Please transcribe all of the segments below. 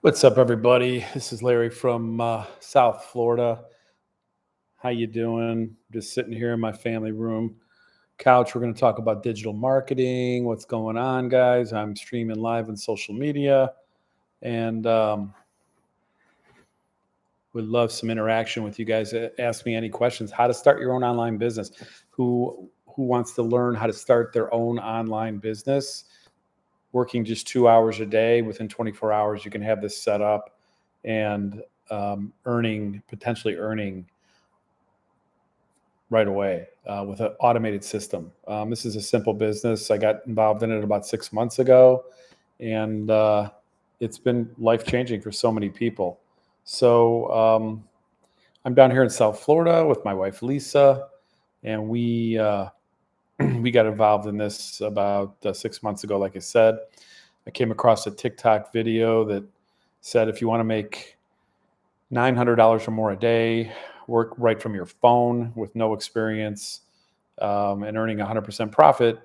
What's up, everybody? This is Larry from South Florida. How you doing? Just sitting here in my family room couch. We're going to talk about digital marketing. What's going on, guys? I'm streaming live on social media, and would love some interaction with you guys. Ask me any questions. How to start your own online business? Who wants to learn how to start their own online business? Working just 2 hours a day, within 24 hours, you can have this set up and potentially earning right away with an automated system. This is a simple business. I got involved in it about 6 months ago, and it's been life-changing for so many people. So I'm down here in South Florida with my wife, Lisa, and we we got involved in this about 6 months ago. Like I said, I came across a TikTok video that said if you want to make $900 or more a day, work right from your phone with no experience, and earning 100% profit,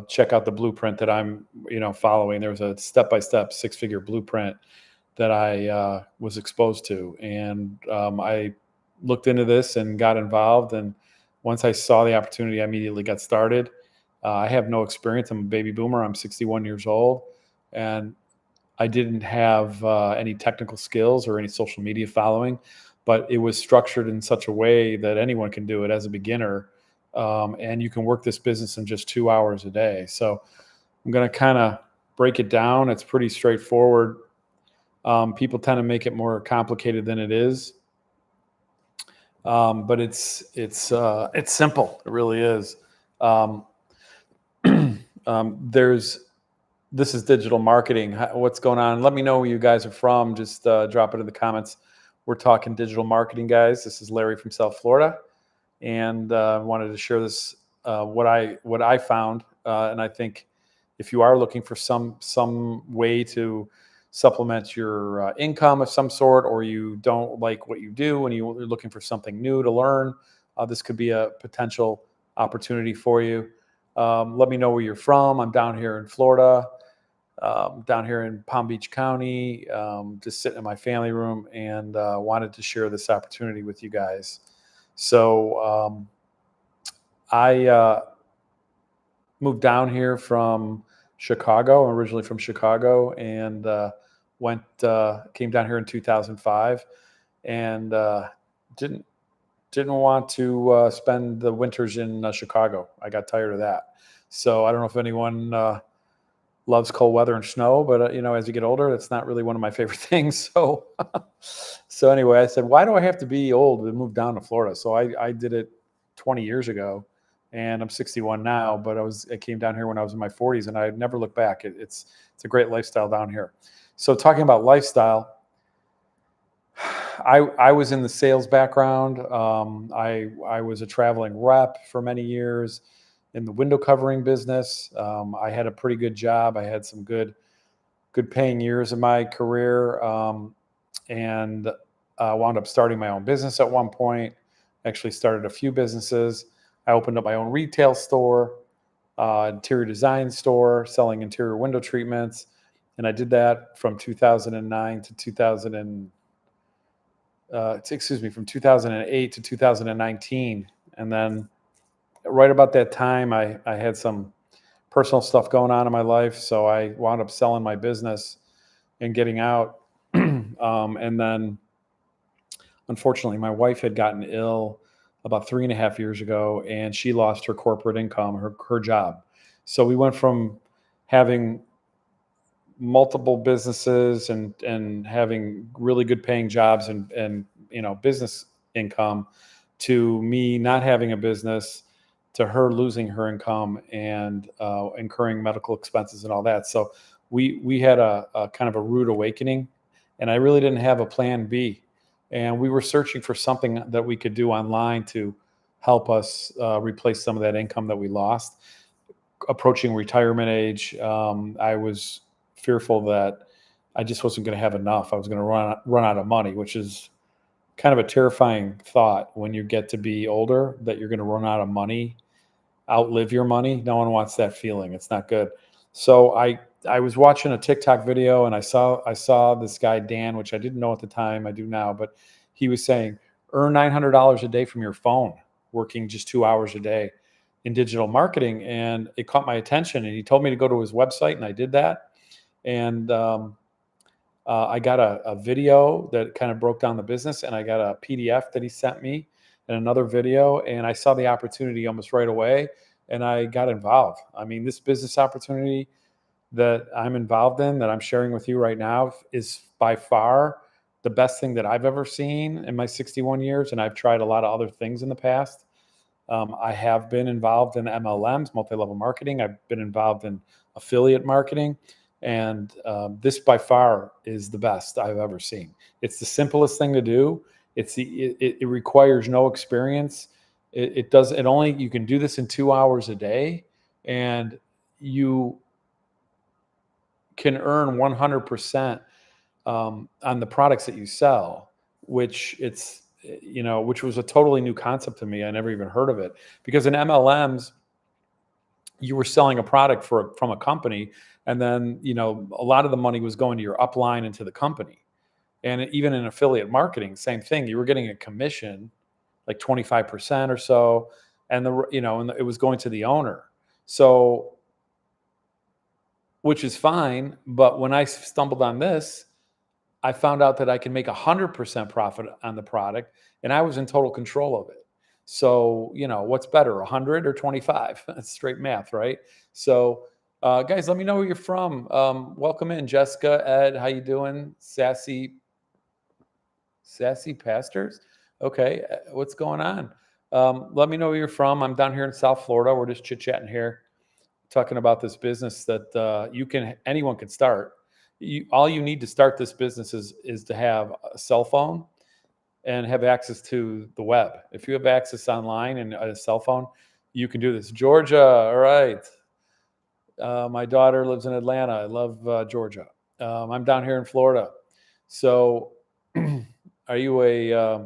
check out the blueprint that I'm following. There's a step-by-step six-figure blueprint that I was exposed to, and I looked into this and got involved. And once I saw the opportunity, I immediately got started. I have no experience. I'm a baby boomer. I'm 61 years old, and I didn't have any technical skills or any social media following, but it was structured in such a way that anyone can do it as a beginner, and you can work this business in just 2 hours a day. So I'm going to kind of break it down. It's pretty straightforward. People tend to make it more complicated than it is. But it's simple. It really is. This is digital marketing. What's going on? Let me know where you guys are from. Just drop it in the comments. We're talking digital marketing, guys. This is Larry from South Florida, and wanted to share this what I found. And I think if you are looking for some way to supplement your income of some sort, or you don't like what you do and you're looking for something new to learn, this could be a potential opportunity for you. Let me know where you're from. I'm down here in Florida, down here in Palm Beach County, just sitting in my family room, and wanted to share this opportunity with you guys. So I moved down here from Chicago. I'm originally from Chicago, and came down here in 2005, and didn't want to spend the winters in Chicago. I got tired of that. So I don't know if anyone loves cold weather and snow, but as you get older, that's not really one of my favorite things. So anyway, I said, why do I have to be old to move down to Florida? So I did it 20 years ago. And I'm 61 now, but I came down here when I was in my 40s, and I never looked back. It's a great lifestyle down here. So talking about lifestyle, I was in the sales background. I was a traveling rep for many years in the window covering business. I had a pretty good job. I had some good paying years in my career, and wound up starting my own business at one point. Actually started a few businesses. I opened up my own retail store, interior design store, selling interior window treatments. And I did that from 2009 to from 2008 to 2019. And then right about that time, I had some personal stuff going on in my life. So I wound up selling my business and getting out. And then unfortunately, my wife had gotten ill about 3.5 years ago, and she lost her corporate income, her job. So we went from having multiple businesses and having really good paying jobs and business income, to me not having a business, to her losing her income and incurring medical expenses and all that. So we had a kind of a rude awakening, and I really didn't have a plan B. And we were searching for something that we could do online to help us replace some of that income that we lost. Approaching retirement age, I was fearful that I just wasn't going to have enough. I was going to run out of money, which is kind of a terrifying thought when you get to be older, that you're going to run out of money, outlive your money. No one wants that feeling. It's not good. So I I was watching a TikTok video and I saw this guy Dan, which I didn't know at the time. I do now, but he was saying earn $900 a day from your phone, working just 2 hours a day in digital marketing, and it caught my attention. And he told me to go to his website, and I did that. And I got a video that kind of broke down the business, and I got a PDF that he sent me, and another video, and I saw the opportunity almost right away, and I got involved. I mean, this business opportunity that I'm involved in, that I'm sharing with you right now, is by far the best thing that I've ever seen in my 61 years. And I've tried a lot of other things in the past. I have been involved in MLMs, multi-level marketing. I've been involved in affiliate marketing. And this by far is the best I've ever seen. It's the simplest thing to do. It requires no experience. You can do this in 2 hours a day, and you can earn 100% on the products that you sell, which was a totally new concept to me. I never even heard of it, because in MLMs, you were selling a product from a company, and then a lot of the money was going to your upline and to the company. And even in affiliate marketing, same thing. You were getting a commission, like 25% or so, and it was going to the owner. So, which is fine. But when I stumbled on this, I found out that I can make 100% profit on the product, and I was in total control of it. So, what's better, 100 or 25? That's straight math, right? So, guys, let me know where you're from. Welcome in, Jessica, Ed. How you doing? Sassy pastors. Okay, what's going on? Let me know where you're from. I'm down here in South Florida. We're just chit chatting here, talking about this business that anyone can start. All you need to start this business is to have a cell phone and have access to the web. If you have access online and a cell phone, you can do this. Georgia, all right. My daughter lives in Atlanta. I love Georgia. I'm down here in Florida. So, are you a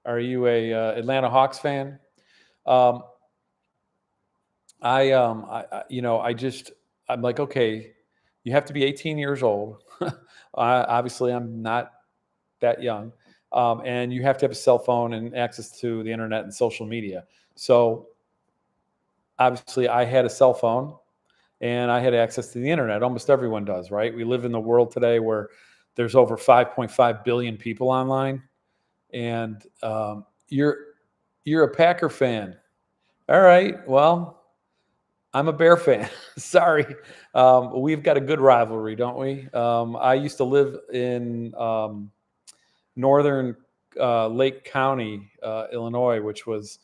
Atlanta Hawks fan? Um, I'm like, okay, you have to be 18 years old. Obviously, I'm not that young. And you have to have a cell phone and access to the internet and social media. So obviously, I had a cell phone and I had access to the internet. Almost everyone does, right? We live in the world today where there's over 5.5 billion people online, and you're a Packer fan. All right, well, I'm a Bear fan. Sorry. We've got a good rivalry, don't we? I used to live in northern Lake County, Illinois, which was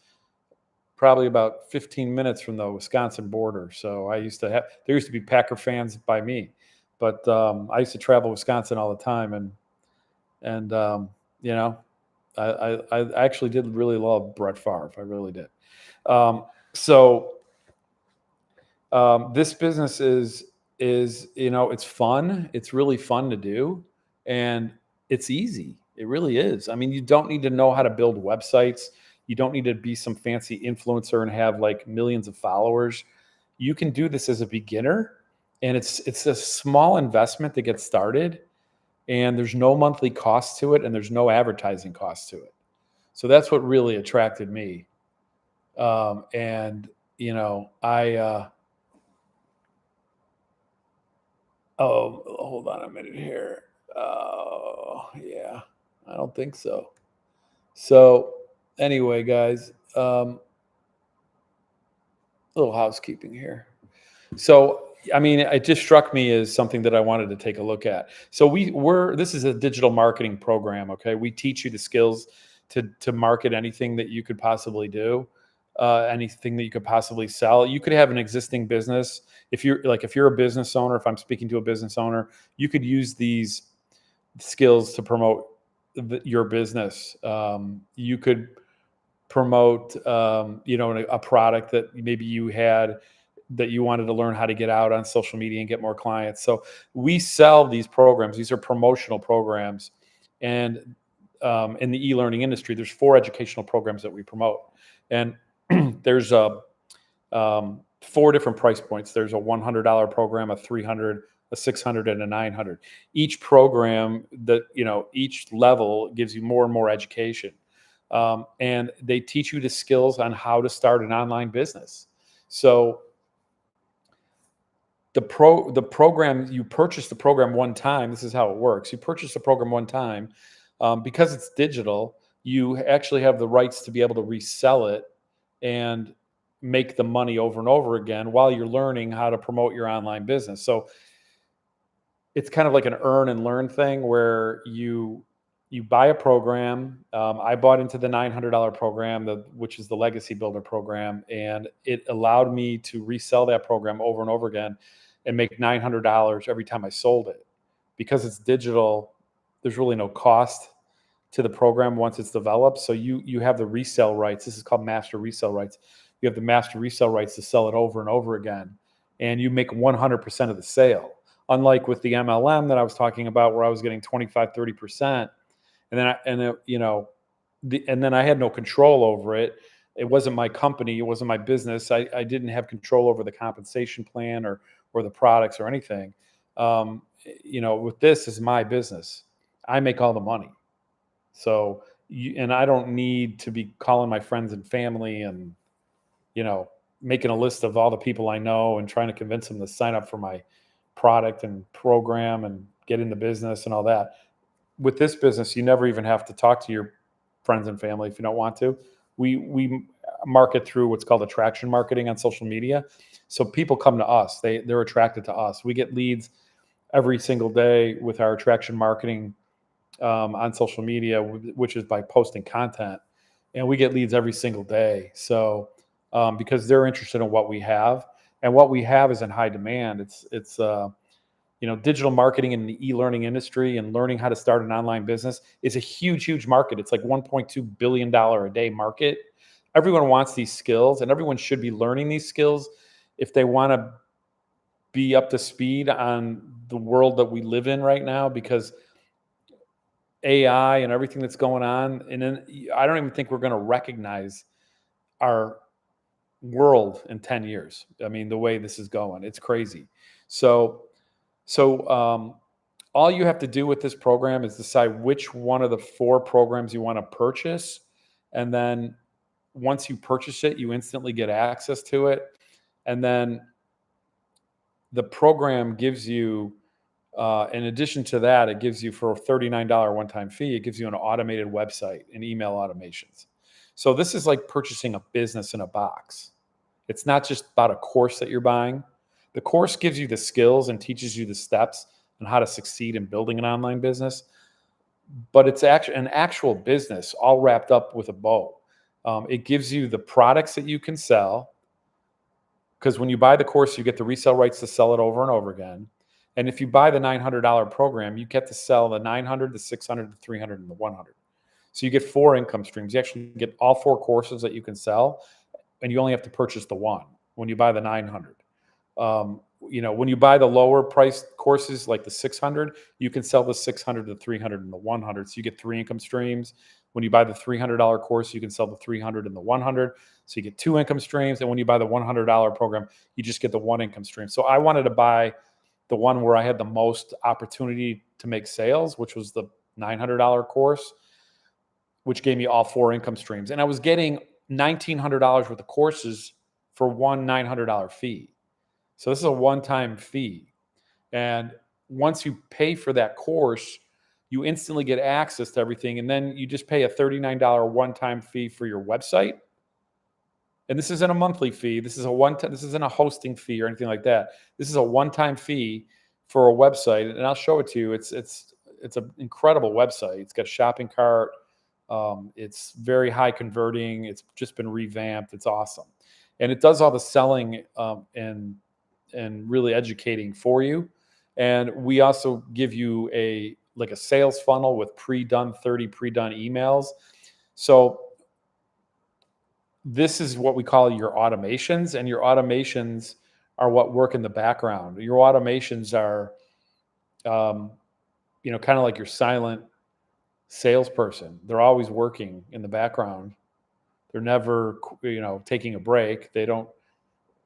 probably about 15 minutes from the Wisconsin border. So there used to be Packer fans by me, but I used to travel Wisconsin all the time. And I actually did really love Brett Favre. I really did. So this business is it's fun. It's really fun to do, and it's easy. It really is. I mean, you don't need to know how to build websites. You don't need to be some fancy influencer and have like millions of followers. You can do this as a beginner, and it's a small investment to get started, and there's no monthly cost to it, and there's no advertising cost to it. So that's what really attracted me. And Oh, hold on a minute here. Oh, yeah. I don't think so. So, anyway, guys, little housekeeping here. So, I mean, it just struck me as something that I wanted to take a look at. So, this is a digital marketing program. Okay, we teach you the skills to market anything that you could possibly do, anything that you could possibly sell. You could have an existing business. If you're a business owner, if I'm speaking to a business owner, you could use these skills to promote your business. You could promote, a product that maybe you had that you wanted to learn how to get out on social media and get more clients. So we sell these programs. These are promotional programs. And in the e-learning industry, there's 4 educational programs that we promote. And there's 4 different price points. There's a $100 program, a 300, a 600, and a 900. Each program that, each level gives you more and more education. And they teach you the skills on how to start an online business. So the program, you purchase the program one time. This is how it works. You purchase the program one time. Because it's digital, you actually have the rights to be able to resell it and make the money over and over again while you're learning how to promote your online business. So it's kind of like an earn and learn thing where you buy a program. I bought into the $900 program, which is the Legacy Builder program, and it allowed me to resell that program over and over again and make $900 every time I sold it. Because it's digital, there's really no cost to the program once it's developed. So you have the resale rights. This is called master resale rights. You have the master resale rights to sell it over and over again, and you make 100% of the sale. Unlike with the MLM that I was talking about, where I was getting 25, 30%, and then I had no control over it. It wasn't my company. It wasn't my business. I didn't have control over the compensation plan or the products or anything. With this is my business. I make all the money. So, and I don't need to be calling my friends and family and, making a list of all the people I know and trying to convince them to sign up for my product and program and get in the business and all that. With this business, you never even have to talk to your friends and family if you don't want to. We market through what's called attraction marketing on social media. So people come to us. They're attracted to us. We get leads every single day with our attraction marketing on social media, which is by posting content, and we get leads every single day. So because they're interested in what we have, and what we have is in high demand. It's digital marketing in the e-learning industry and learning how to start an online business is a huge market. It's like $1.2 billion a day market. Everyone wants these skills, and everyone should be learning these skills if they want to be up to speed on the world that we live in right now, because AI and everything that's going on. And then I don't even think we're going to recognize our world in 10 years. I mean, the way this is going, it's crazy. So all you have to do with this program is decide which one of the 4 programs you want to purchase. And then once you purchase it, you instantly get access to it. And then the program gives you, in addition to that, it gives you, for a $39 one-time fee, it gives you an automated website and email automations. So this is like purchasing a business in a box. It's not just about a course that you're buying. The course gives you the skills and teaches you the steps on how to succeed in building an online business, but it's actually an actual business all wrapped up with a bow. It gives you the products that you can sell, because when you buy the course, you get the resale rights to sell it over and over again. And if you buy the $900 program, you get to sell the 900, the 600, the 300, and the 100. So you get 4 income streams. You actually get all 4 courses that you can sell, and you only have to purchase the one when you buy the 900. When you buy the lower priced courses like the 600, you can sell the 600, the 300, and the 100. So you get 3 income streams. When you buy the $300 course, you can sell the 300 and the 100. So you get 2 income streams. And when you buy the $100 program, you just get the 1 income stream. So I wanted to buy the one where I had the most opportunity to make sales, which was the $900 course, which gave me all 4 income streams. And I was getting $1,900 worth of courses for one $900 fee. So this is a one-time fee. And once you pay for that course, you instantly get access to everything. And then you just pay a $39 one-time fee for your website. And this isn't a monthly fee. This isn't a hosting fee or anything like that. This is a one-time fee for a website. And I'll show it to you. It's an incredible website. It's got a shopping cart. It's very high converting. It's just been revamped. It's awesome. And it does all the selling and really educating for you. And we also give you a sales funnel with 30 pre-done emails. So this is what we call your automations, and your automations are what work in the background. Your automations are, kind of like your silent salesperson. They're always working in the background. They're never, taking a break. They don't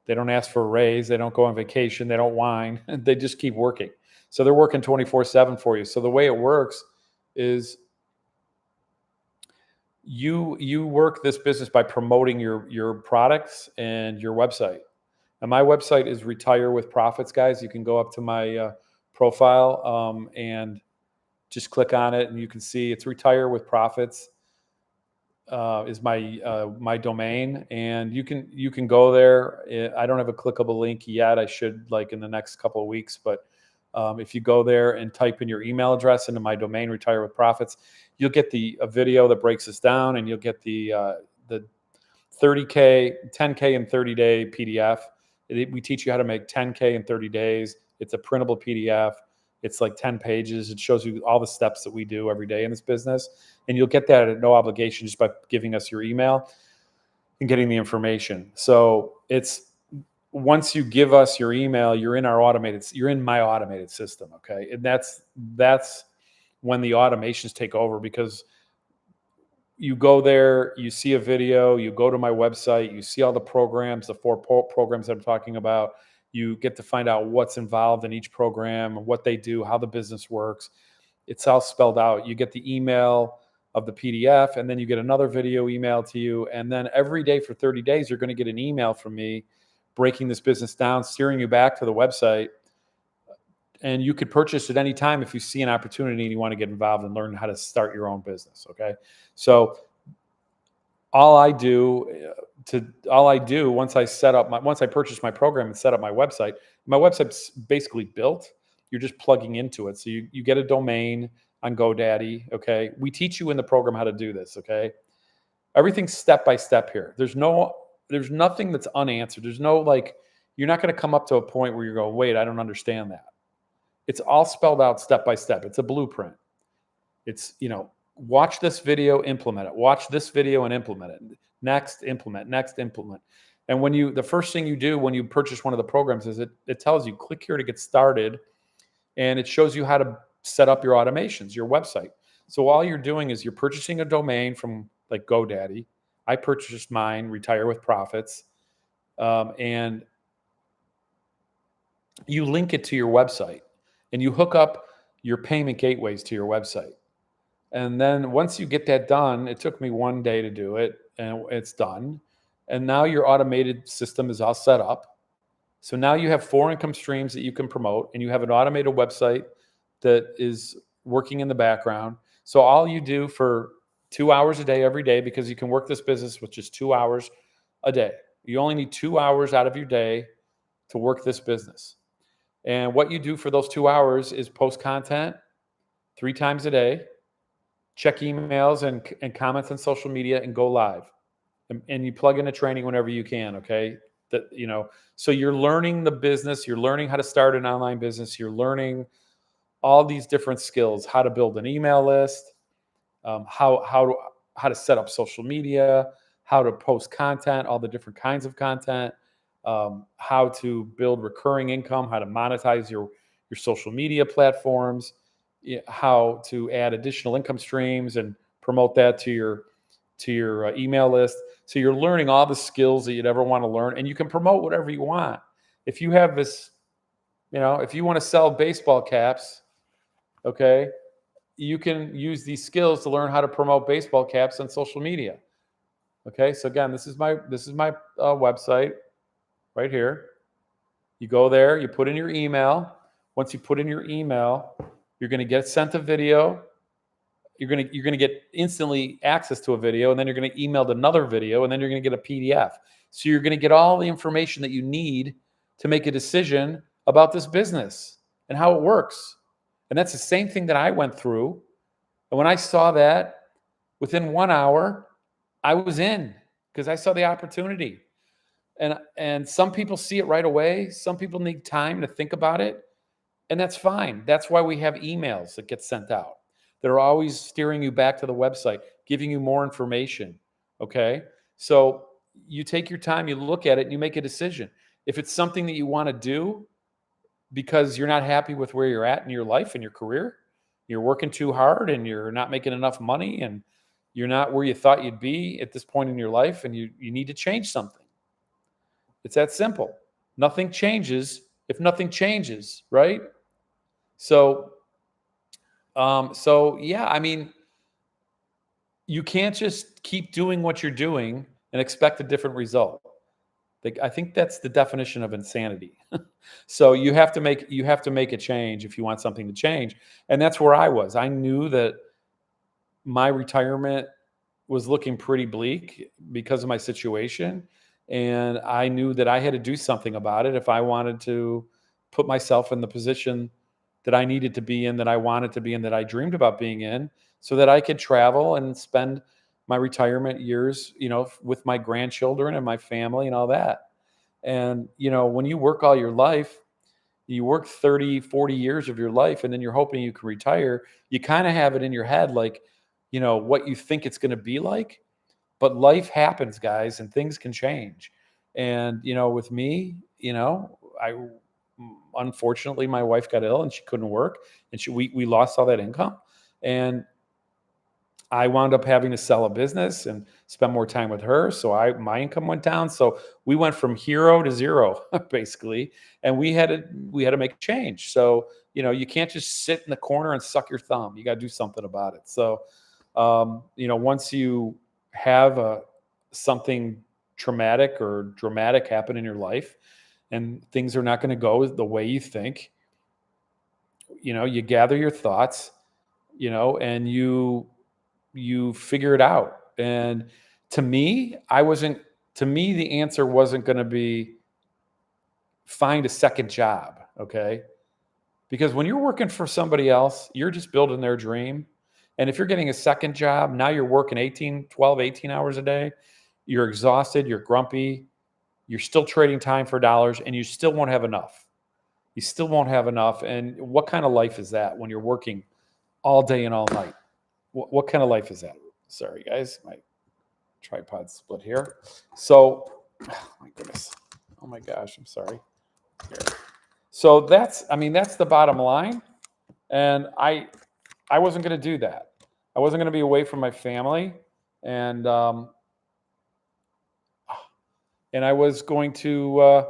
They don't ask for a raise. They don't go on vacation. They don't whine. They just keep working. So they're working 24/7 for you. So the way it works is you work this business by promoting your products and your website. And my website is Retire with Profits, guys. You can go up to my profile and just click on it, and you can see it's Retire with Profits is my domain, and you can go there. I don't have a clickable link yet. I should, like, in the next couple of weeks, but if you go there and type in your email address into my domain, Retire with Profits, you'll get a video that breaks this down, and you'll get the 30K, 10K, and 30-day PDF. We teach you how to make 10K in 30 days. It's a printable PDF. It's like 10 pages. It shows you all the steps that we do every day in this business. And you'll get that at no obligation just by giving us your email and getting the information. So it's, once you give us your email, you're in my automated system. Okay. And that's when the automations take over, because you go there, you see a video, you go to my website, you see all the programs, the 4 programs I'm talking about. You get to find out what's involved in each program, what they do, how the business works. It's all spelled out. You get the email of the PDF, and then you get another video email to you. And then every day for 30 days, you're going to get an email from me breaking this business down, steering you back to the website. And you could purchase at any time if you see an opportunity and you want to get involved and learn how to start your own business. Okay. So all I do once I purchase my program and set up my website's basically built. You're just plugging into it. So you get a domain on GoDaddy. Okay. We teach you in the program how to do this. Okay. Everything's step by step here. There's nothing that's unanswered. There's no, like, you're not going to come up to a point where you're going, wait, I don't understand that. It's all spelled out step by step. It's a blueprint. It's, watch this video, implement it. Watch this video and implement it. Next, implement. And the first thing you do when you purchase one of the programs is it tells you, click here to get started. And it shows you how to set up your automations, your website. So all you're doing is you're purchasing a domain from, like, GoDaddy. I purchased mine, Retire with Profits. And you link it to your website, and you hook up your payment gateways to your website. And then once you get that done, it took me 1 day to do it, and it's done. And now your automated system is all set up. So now you have 4 income streams that you can promote, and you have an automated website that is working in the background. So all you do for 2 hours a day, every day, because you can work this business with just 2 hours a day. You only need 2 hours out of your day to work this business. And what you do for those 2 hours is post content 3 times a day, check emails and comments on social media, and go live. And you plug in a training whenever you can. Okay. So you're learning the business, you're learning how to start an online business. You're learning all these different skills, how to build an email list, how to set up social media, how to post content, all the different kinds of content, how to build recurring income, how to monetize your social media platforms, how to add additional income streams and promote that to your email list. So you're learning all the skills that you'd ever want to learn, and you can promote whatever you want. If you have this, if you want to sell baseball caps, okay, you can use these skills to learn how to promote baseball caps on social media. Okay. So again, this is my website right here. You go there, you put in your email. Once you put in your email, you're going to get sent a video. You're going to get instantly access to a video, and then you're going to email another video, and then you're going to get a PDF. So you're going to get all the information that you need to make a decision about this business and how it works. And that's the same thing that I went through. And when I saw that, within 1 hour, I was in, because I saw the opportunity. And some people see it right away. Some people need time to think about it. And that's fine. That's why we have emails that get sent out. They're always steering you back to the website, giving you more information. Okay. So you take your time, you look at it, and you make a decision. If it's something that you want to do because you're not happy with where you're at in your life and your career, you're working too hard and you're not making enough money and you're not where you thought you'd be at this point in your life, and you need to change something. It's that simple. Nothing changes if nothing changes, right? So, so yeah, I mean, you can't just keep doing what you're doing and expect a different result. Like, I think that's the definition of insanity. So you have to make a change if you want something to change, and that's where I was. I knew that my retirement was looking pretty bleak because of my situation, and I knew that I had to do something about it if I wanted to put myself in the position that I needed to be in, that I wanted to be in, that I dreamed about being in, so that I could travel and spend my retirement years, with my grandchildren and my family and all that. And, when you work all your life, you work 30, 40 years of your life, and then you're hoping you can retire, you kind of have it in your head, like, what you think it's going to be like. But life happens, guys, and things can change. And, with me, I unfortunately, my wife got ill and she couldn't work, and we lost all that income. And I wound up having to sell a business and spend more time with her. So my income went down. So we went from hero to zero, basically, and we had to make a change. So, you can't just sit in the corner and suck your thumb. You got to do something about it. So, once you have something traumatic or dramatic happen in your life, and things are not going to go the way you think, you gather your thoughts, and you figure it out. And to me, I wasn't to me, the answer wasn't going to be find a second job. Okay. Because when you're working for somebody else, you're just building their dream. And if you're getting a second job, now you're working 18 hours a day. You're exhausted, you're grumpy, you're still trading time for dollars, and you still won't have enough. You still won't have enough. And what kind of life is that when you're working all day and all night? What kind of life is that? Sorry, guys. My tripod split here. So, oh my goodness. Oh my gosh, I'm sorry. Here. So that's the bottom line. And I wasn't going to do that. I wasn't going to be away from my family, and I was going to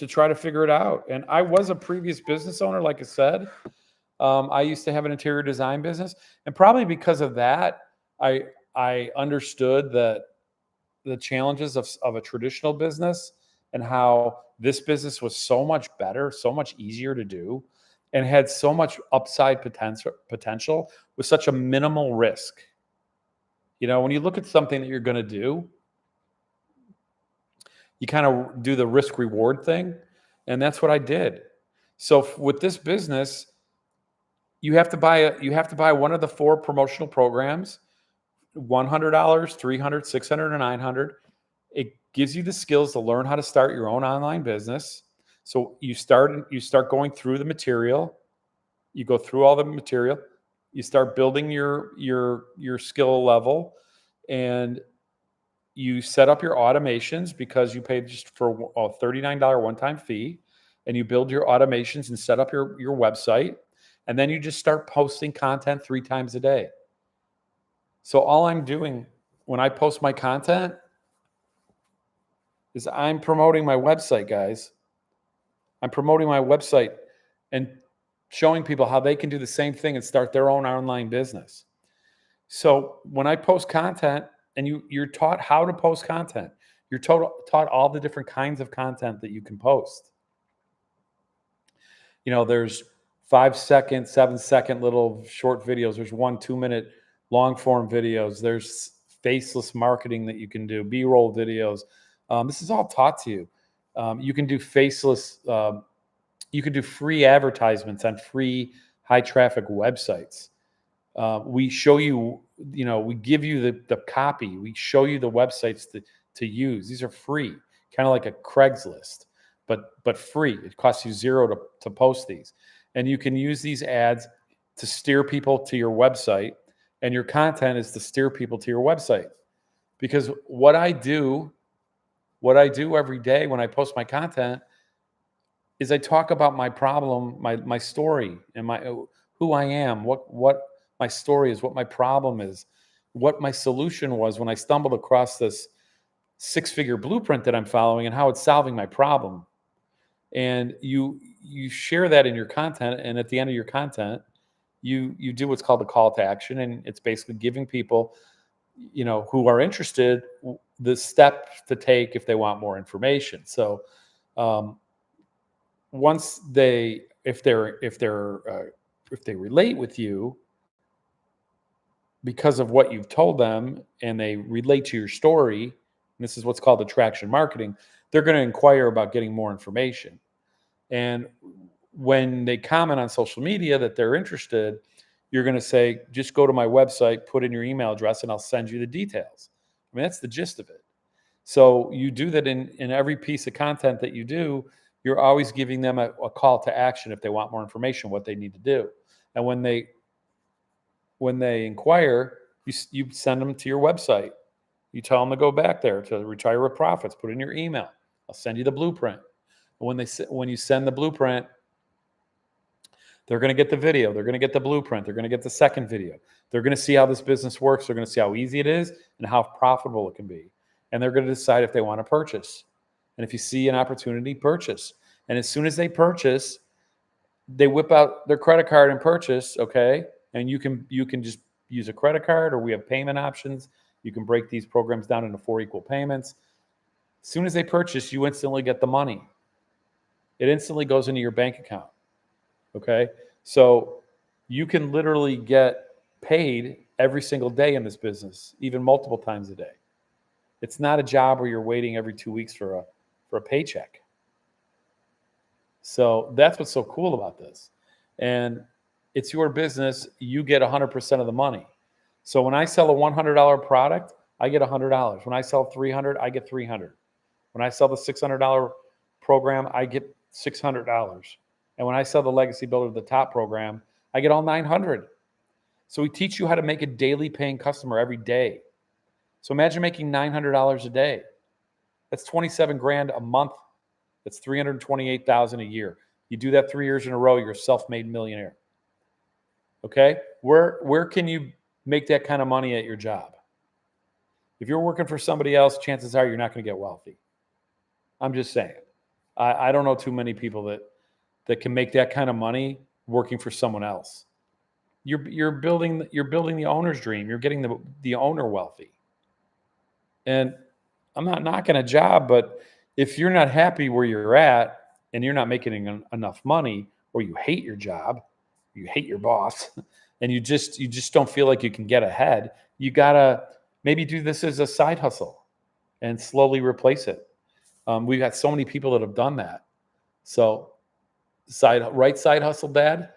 try to figure it out. And I was a previous business owner, like I said. I used to have an interior design business, and probably because of that, I understood that the challenges of a traditional business, and how this business was so much better, so much easier to do, and had so much upside potential with such a minimal risk. When you look at something that you're going to do, you kind of do the risk reward thing, and that's what I did. So with this business, you have to buy one of the four promotional programs, $100, 300, 600, or 900. It gives you the skills to learn how to start your own online business. So you start going through the material. You go through all the material. You start building your skill level, and you set up your automations, because you paid just for a $39 one-time fee, and you build your automations and set up your website, and then you just start posting content 3 times a day. So all I'm doing when I post my content is I'm promoting my website, guys. I'm promoting my website and showing people how they can do the same thing and start their own online business. So when I post content, and you're taught how to post content, you're taught all the different kinds of content that you can post. There's 5-second, 7-second little short videos. There's 1 2-minute long form videos. There's faceless marketing that you can do, B-roll videos. This is all taught to you. You can do faceless. You can do free advertisements on free high traffic websites. We show you, we give you the copy. We show you the websites to use. These are free, kind of like a Craigslist, but free. It costs you zero to post these. And you can use these ads to steer people to your website, and your content is to steer people to your website. Because what I do every day when I post my content is I talk about my problem, my story, and who I am, what my story is, what my problem is, what my solution was when I stumbled across this six-figure blueprint that I'm following and how it's solving my problem. And you share that in your content, and at the end of your content, you do what's called a call to action, and it's basically giving people, who are interested, the step to take if they want more information. So um, once they if they relate with you because of what you've told them, and they relate to your story, and this is what's called attraction marketing, they're going to inquire about getting more information. And when they comment on social media that they're interested, you're going to say, just go to my website, put in your email address, and I'll send you the details. I mean, that's the gist of it. So you do that in every piece of content that you do. You're always giving them a call to action if they want more information, what they need to do. And when they inquire, you send them to your website. You tell them to go back there to Retire with Profits. Put in your email. I'll send you the blueprint. And when you send the blueprint, they're going to get the video. They're going to get the blueprint. They're going to get the second video. They're going to see how this business works. They're going to see how easy it is and how profitable it can be. And they're going to decide if they want to purchase. And if you see an opportunity, purchase. And as soon as they purchase, they whip out their credit card and purchase, okay? And you can just use a credit card, or we have payment options. You can break these programs down into 4 equal payments. As soon as they purchase, you instantly get the money. It instantly goes into your bank account. Okay. So you can literally get paid every single day in this business, even multiple times a day. It's not a job where you're waiting every 2 weeks for a paycheck. So that's what's so cool about this. And it's your business. You get 100% of the money. So when I sell a $100 product, I get $100. When I sell 300, I get 300. When I sell the $600 program, I get $600. And when I sell the Legacy Builder the Top program, I get all 900. So we teach you how to make a daily paying customer every day. So imagine making $900 a day. That's 27 grand a month. That's 328,000 a year. You do that 3 years in a row, you're a self-made millionaire. Okay? Where can you make that kind of money at your job? If you're working for somebody else, chances are you're not going to get wealthy. I'm just saying. I don't know too many people that can make that kind of money working for someone else. You're building the owner's dream. You're getting the owner wealthy. And I'm not knocking a job, but if you're not happy where you're at and you're not making enough money, or you hate your job, you hate your boss, and you just don't feel like you can get ahead, you gotta maybe do this as a side hustle and slowly replace it. We've got so many people that have done that. So right side hustle, Dad.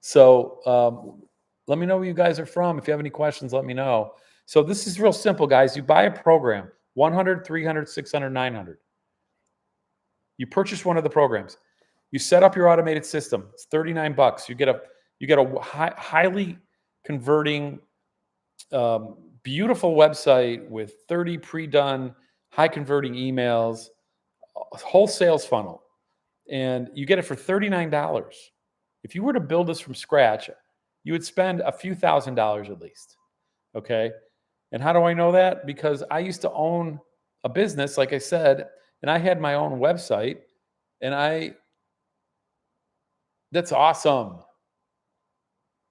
So let me know where you guys are from. If you have any questions, let me know. So this is real simple, guys. You buy a program, 100, 300, 600, 900. You purchase one of the programs. You set up your automated system. It's $39. You get a highly converting, beautiful website with 30 pre-done, high converting emails, a whole sales funnel, and you get it for $39. If you were to build this from scratch, you would spend a few $1,000s at least. Okay. And how do I know that? Because I used to own a business, like I said, and I had my own website, and that's awesome.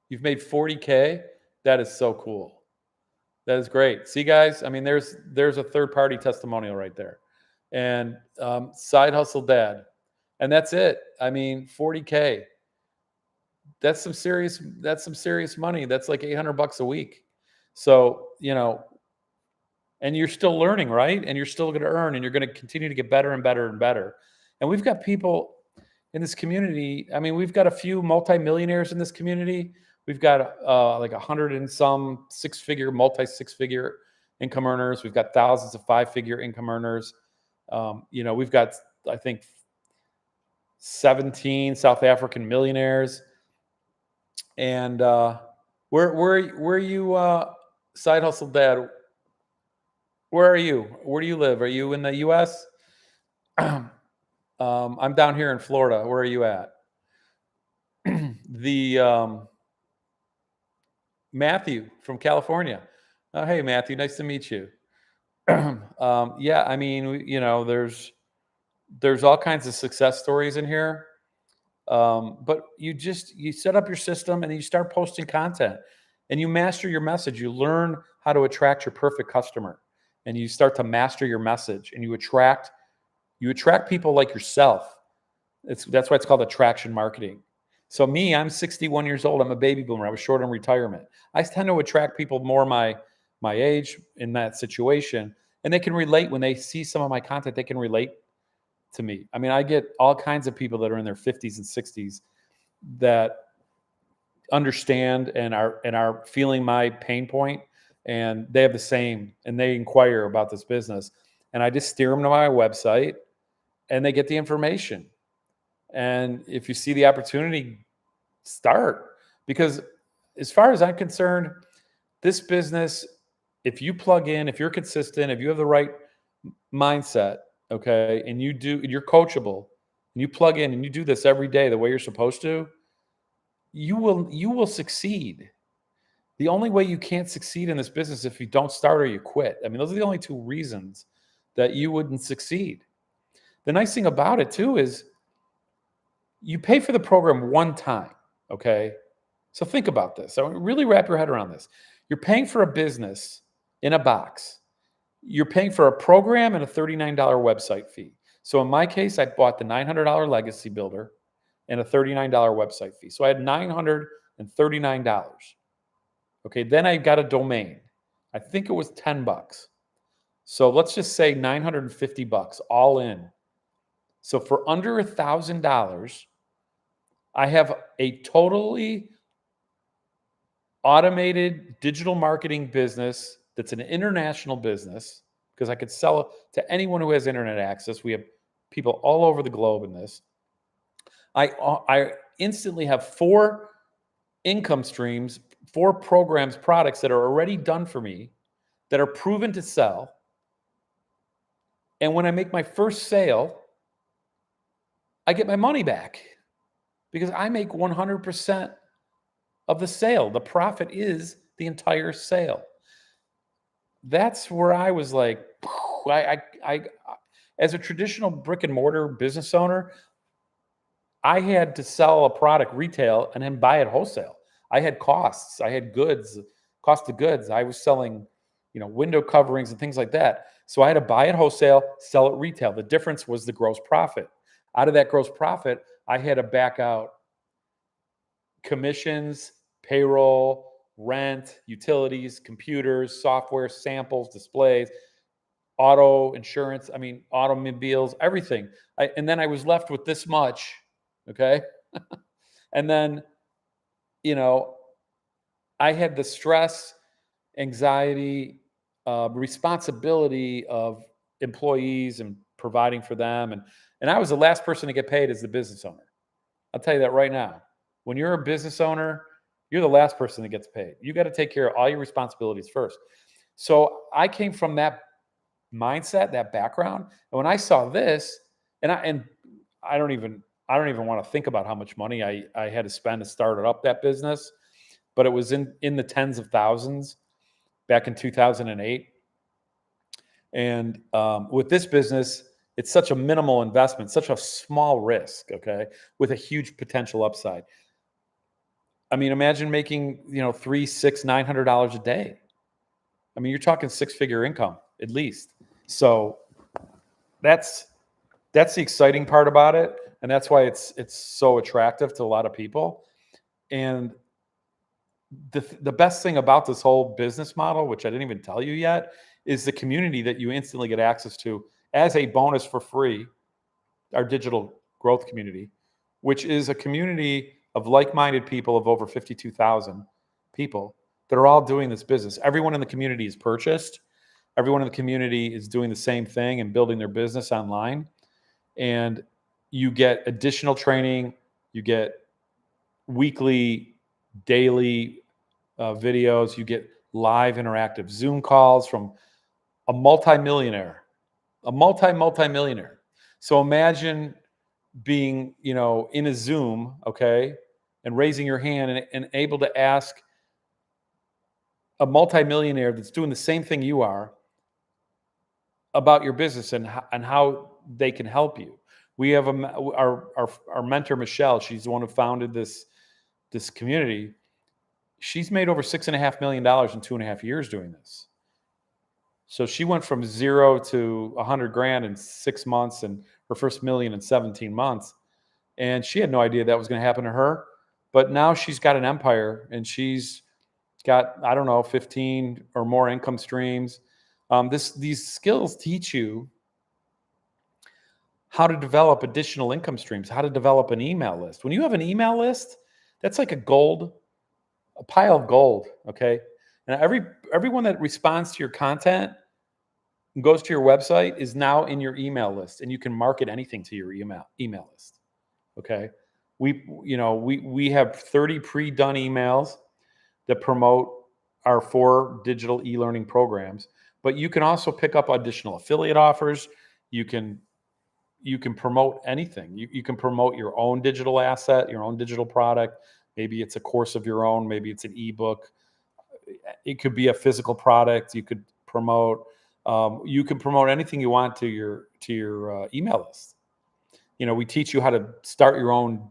You've made 40K. That is so cool. That is great. See, guys, I mean, there's a third-party testimonial right there. And Side Hustle Dad. And that's it. I mean, 40K. That's some serious money. That's like $800 a week. So, and you're still learning, right? And you're still going to earn, and you're going to continue to get better and better and better. And we've got people in this community. I mean, we've got a few multimillionaires in this community. We've got like 100 and some multi-six-figure income earners. We've got thousands of 5-figure income earners. We've got, I think, 17 South African millionaires. And where are you, Side Hustle Dad? Where are you? Where do you live? Are you in the U.S.? I'm down here in Florida. Where are you at? Matthew from California. Hey, Matthew, nice to meet you. Yeah, I mean, there's all kinds of success stories in here. But you set up your system and you start posting content and you master your message. You learn how to attract your perfect customer, and you start to master your message, and you attract people like yourself. That's why it's called attraction marketing. So me, I'm 61 years old. I'm a baby boomer. I was short on retirement. I tend to attract people more my age in that situation, and they can relate when they see some of my content. They can relate to me. I mean, I get all kinds of people that are in their 50s and 60s that understand and are feeling my pain point, and they have the same, and they inquire about this business, and I just steer them to my website, and they get the information. And if you see the opportunity, start. Because as far as I'm concerned, this business, if you plug in, if you're consistent, if you have the right mindset, okay, and you're coachable, and you plug in and you do this every day the way you're supposed to, you will succeed. The only way you can't succeed in this business if you don't start or you quit. I mean, those are the only two reasons that you wouldn't succeed. The nice thing about it too is you pay for the program one time, okay? So think about this. So really wrap your head around this. You're paying for a business in a box. You're paying for a program and a $39 website fee. So in my case, I bought the $900 legacy builder and a $39 website fee. So I had $939. Okay, then I got a domain. I think it was 10 bucks. So let's just say 950 bucks all in. So for under $1,000, I have a totally automated digital marketing business that's an international business, because I could sell it to anyone who has internet access. We have people all over the globe in this. I instantly have 4 income streams, 4 programs, products that are already done for me, that are proven to sell. And when I make my first sale, I get my money back, because I make 100% of the sale. The profit is the entire sale. That's where I was like, I as a traditional brick and mortar business owner, I had to sell a product retail and then buy it wholesale. I had costs. I had goods, cost of goods. I was selling, window coverings and things like that. So I had to buy it wholesale, sell it retail. The difference was the gross profit. Out of that gross profit, I had to back out commissions, payroll, rent, utilities, computers, software, samples, displays, auto insurance, I mean, automobiles, everything. And then I was left with this much. Okay. And then, you know, I had the stress, anxiety, responsibility of employees and providing for them. And I was the last person to get paid as the business owner. I'll tell you that right now. When you're a business owner, you're the last person that gets paid. You got to take care of all your responsibilities first. So I came from that mindset, that background. And when I saw this, and I don't even want to think about how much money I had to spend to start it up, that business, but it was in the tens of thousands back in 2008. And with this business, it's such a minimal investment, such a small risk, okay, with a huge potential upside. I mean, imagine making, $300, $600, $900 a day. I mean, you're talking 6-figure income at least. So that's the exciting part about it, and that's why it's so attractive to a lot of people. And the best thing about this whole business model, which I didn't even tell you yet, is the community that you instantly get access to as a bonus for free. Our digital growth community, which is a community of like-minded people of over 52,000 people that are all doing this business. Everyone in the community is purchased. Everyone in the community is doing the same thing and building their business online. And you get additional training. You get weekly, daily videos. You get live interactive Zoom calls from a multimillionaire, multimillionaire. So imagine being, in a Zoom, okay, and raising your hand and able to ask a multimillionaire that's doing the same thing you are about your business and how they can help you. We have our mentor Michelle. She's the one who founded this community. She's made over $6.5 million in 2.5 years doing this. So she went from 0 to 100 grand in 6 months, and her first million in 17 months. And she had no idea that was going to happen to her. But now she's got an empire, and she's got, I don't know, 15 or more income streams. These skills teach you how to develop additional income streams, how to develop an email list. When you have an email list, that's like a pile of gold, okay? And everyone that responds to your content and goes to your website is now in your email list, and you can market anything to your email list, okay? We have 30 pre-done emails that promote our 4 digital e-learning programs, but you can also pick up additional affiliate offers. You can promote anything. You can promote your own digital asset, your own digital product. Maybe it's a course of your own. Maybe it's an ebook. It could be a physical product. You could promote. You can promote anything you want to your email list. We teach you how to start your own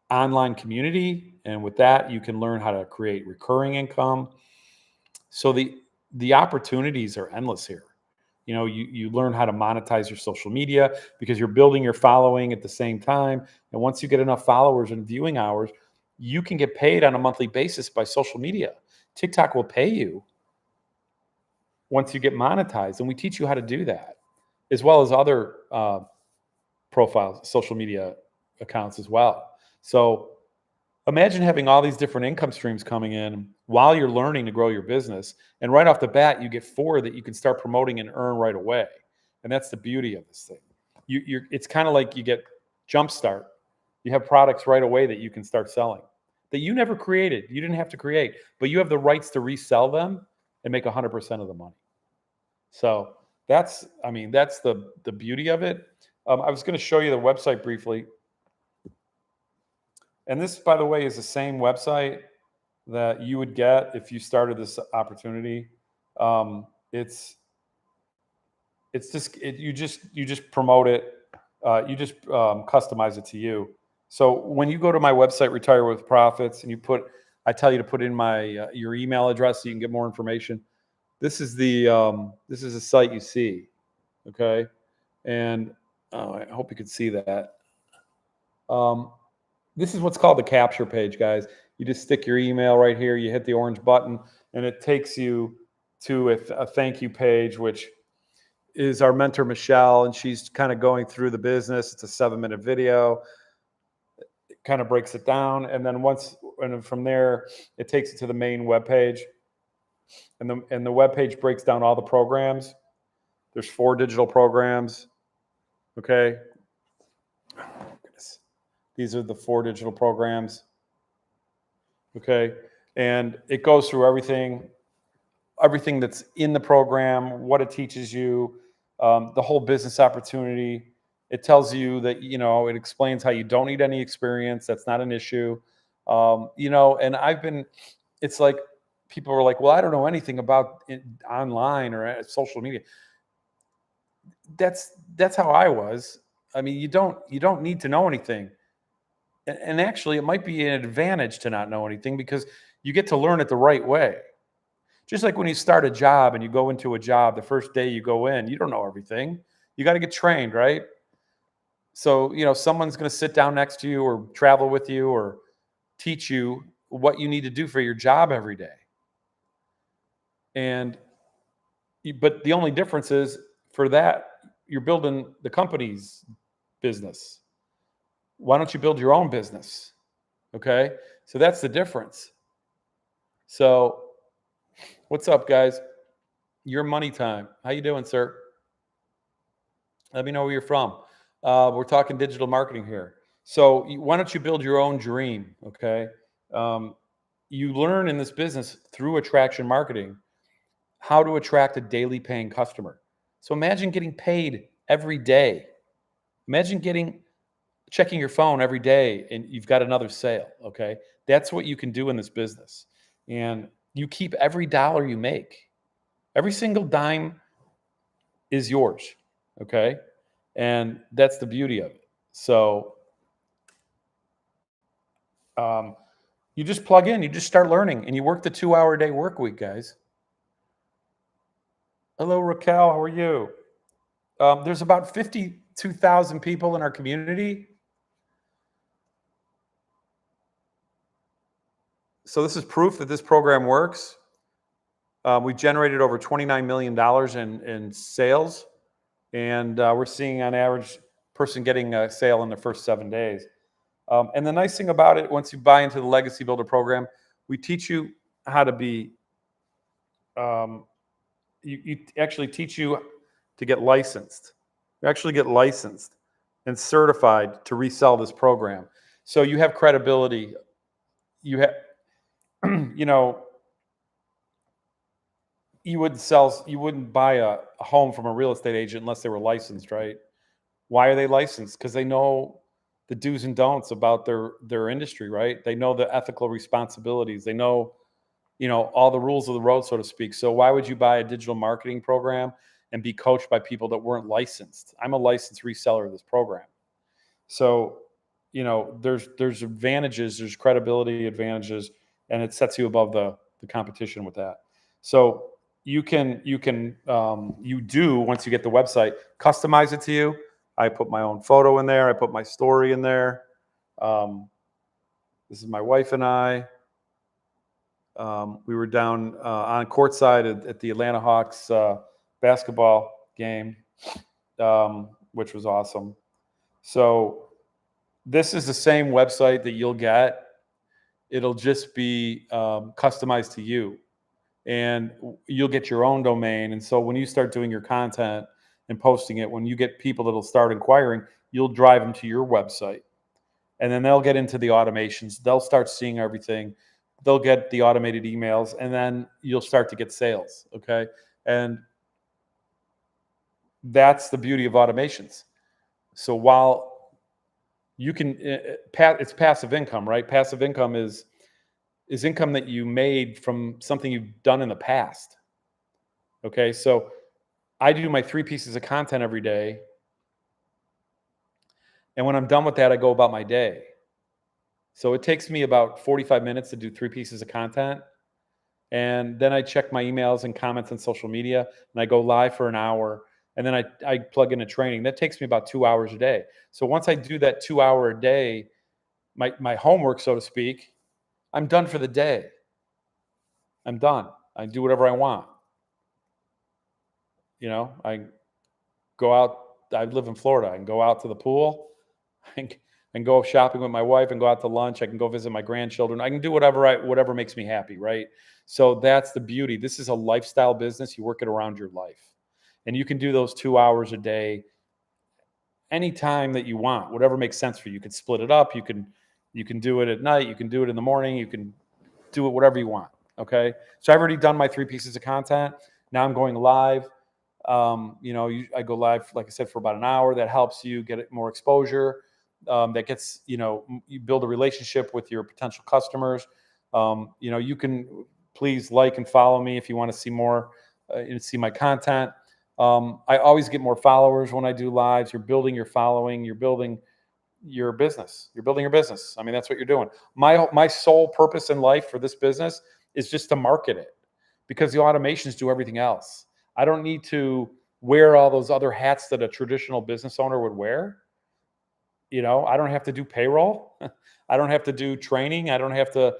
online community, and with that, you can learn how to create recurring income. So the opportunities are endless here. You learn how to monetize your social media because you're building your following at the same time. And once you get enough followers and viewing hours, you can get paid on a monthly basis by social media. TikTok will pay you once you get monetized. And we teach you how to do that, as well as other profiles, social media accounts as well. So imagine having all these different income streams coming in while you're learning to grow your business. And right off the bat, you get 4 that you can start promoting and earn right away. And that's the beauty of this thing. It's kind of like you get Jumpstart. You have products right away that you can start selling that you never created. You didn't have to create, but you have the rights to resell them and make 100% of the money. So that's the beauty of it. I was going to show you the website briefly. And this, by the way, is the same website that you would get if you started this opportunity. It's just you just promote it. You just customize it to you. So when you go to my website, Retire with Profits, and I tell you to put in your email address so you can get more information. This is the site you see, okay? And I hope you can see that. This is what's called the capture page, guys. You just stick your email right here. You hit the orange button, and it takes you to a thank you page, which is our mentor, Michelle, and she's kind of going through the business. It's a 7-minute video. It kind of breaks it down. And then from there, it takes it to the main web page. And the web page breaks down all the programs. There's 4 digital programs. Okay. Oh, goodness. These are the 4 digital programs. Okay. And it goes through everything that's in the program, what it teaches you, the whole business opportunity. It tells you that, it explains how you don't need any experience. That's not an issue. And it's like, people are like, well, I don't know anything about online or social media. That's how I was. I mean, you don't need to know anything. And actually, it might be an advantage to not know anything because you get to learn it the right way. Just like when you start a job and you go into a job, the first day you go in, you don't know everything. You got to get trained, right? So, someone's going to sit down next to you or travel with you or teach you what you need to do for your job every day. But the only difference is for that, you're building the company's business. Why don't you build your own business? Okay. So that's the difference. So what's up, guys? Your money time. How you doing, sir? Let me know where you're from. We're talking digital marketing here. So why don't you build your own dream? Okay. You learn in this business through attraction marketing how to attract a daily paying customer. So imagine getting paid every day. Imagine checking your phone every day and you've got another sale, okay? That's what you can do in this business. And you keep every dollar you make. Every single dime is yours. Okay. And that's the beauty of it. So um, you just plug in, you just start learning, and you work the 2 hour a day work week, guys. Hello, Raquel. How are you? There's about 52,000 people in our community. So this is proof that this program works. We generated over $29 million in sales, and we're seeing on average person getting a sale in the first 7 days. And the nice thing about it, once you buy into the Legacy Builder program, we teach you how to be, um, you actually teach you to get licensed. You actually get licensed and certified to resell this program. So you have credibility. You have, you know, you wouldn't buy a home from a real estate agent unless they were licensed, right? Why are they licensed? Because they know the do's and don'ts about their industry, right? They know the ethical responsibilities. They know, all the rules of the road, so to speak. So why would you buy a digital marketing program and be coached by people that weren't licensed? I'm a licensed reseller of this program. So, there's advantages, there's credibility advantages, and it sets you above the competition with that. So you do, once you get the website, customize it to you. I put my own photo in there. I put my story in there. Um, this is my wife and I. We were down on courtside at the Atlanta Hawks basketball game, which was awesome. So this is the same website that you'll get. It'll just be customized to you, and you'll get your own domain. And so when you start doing your content and posting it, when you get people that'll start inquiring, you'll drive them to your website, and then they'll get into the automations. They'll start seeing everything. They'll get the automated emails, and then you'll start to get sales. Okay. And that's the beauty of automations. So while you can, it's passive income, right? Passive income is income that you made from something you've done in the past. Okay. So I do my 3 pieces of content every day. And when I'm done with that, I go about my day. So it takes me about 45 minutes to do 3 pieces of content. And then I check my emails and comments on social media, and I go live for an hour. And then I plug in a training. That takes me about 2 hours a day. So once I do that 2 hour a day, my homework, so to speak, I'm done for the day. I'm done. I do whatever I want. I go out. I live in Florida. I can go out to the pool. And go shopping with my wife and go out to lunch. I can go visit my grandchildren. I can do whatever makes me happy, right? So that's the beauty. This is a lifestyle business. You work it around your life. And you can do those 2 hours a day anytime that you want, whatever makes sense for you. You can split it up. You can do it at night. You can do it in the morning. You can do it whatever you want. Okay. So I've already done my 3 pieces of content. Now I'm going live. I go live, like I said, for about an hour. That helps you get more exposure. That gets, you build a relationship with your potential customers. You can please like and follow me if you want to see more and see my content. I always get more followers when I do lives. You're building your following. You're building your business. You're building your business. I mean, that's what you're doing. My sole purpose in life for this business is just to market it, because the automations do everything else. I don't need to wear all those other hats that a traditional business owner would wear. I don't have to do payroll. I don't have to do training. I don't have to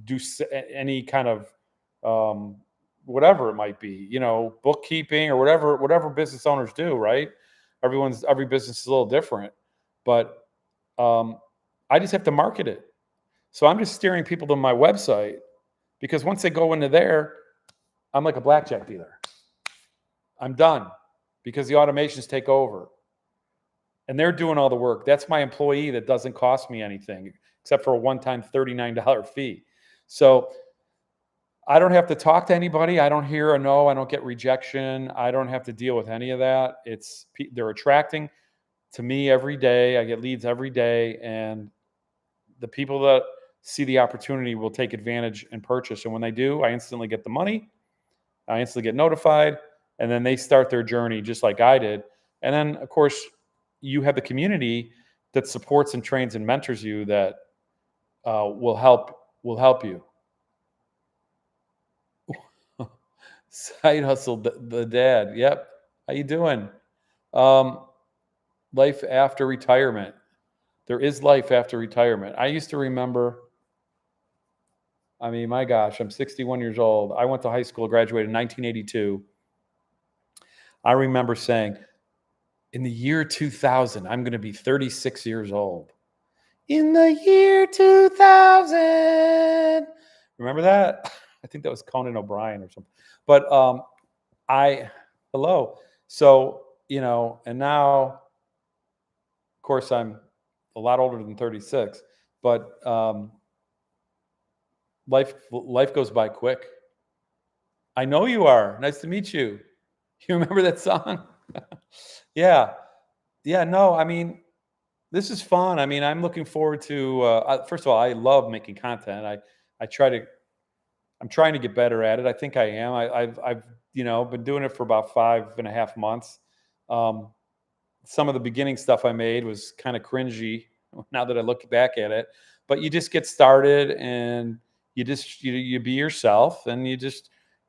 do any kind of whatever it might be, bookkeeping or whatever business owners do, right? Every business is a little different, but I just have to market it. So I'm just steering people to my website, because once they go into there, I'm like a blackjack dealer. I'm done, because the automations take over. And they're doing all the work. That's my employee that doesn't cost me anything except for a one-time $39 fee. So I don't have to talk to anybody. I don't hear a no. I don't get rejection. I don't have to deal with any of that. They're attracting to me every day. I get leads every day, and the people that see the opportunity will take advantage and purchase. And when they do, I instantly get the money. I instantly get notified. and then they start their journey just like I did. And then, of course, you have the community that supports and trains and mentors you that will help you. Side hustle, the dad. Yep. How you doing? Um, Life after retirement. There is life after retirement. I used to remember. I mean, my gosh, I'm 61 years old. I went to high school, graduated in 1982. I remember saying, in the year 2000, I'm going to be 36 years old. In the year 2000. Remember that? I think that was Conan O'Brien or something. But I, hello. So, and now, of course, I'm a lot older than 36, but life goes by quick. I know you are. Nice to meet you. You remember that song? Yeah. Yeah. No, I mean, this is fun. I mean, I'm looking forward to, first of all, I love making content. I try to, I'm trying to get better at it. I think I am. I've been doing it for about 5.5 months. Um, some of the beginning stuff I made was kind of cringy now that I look back at it, but you just get started and you be yourself and you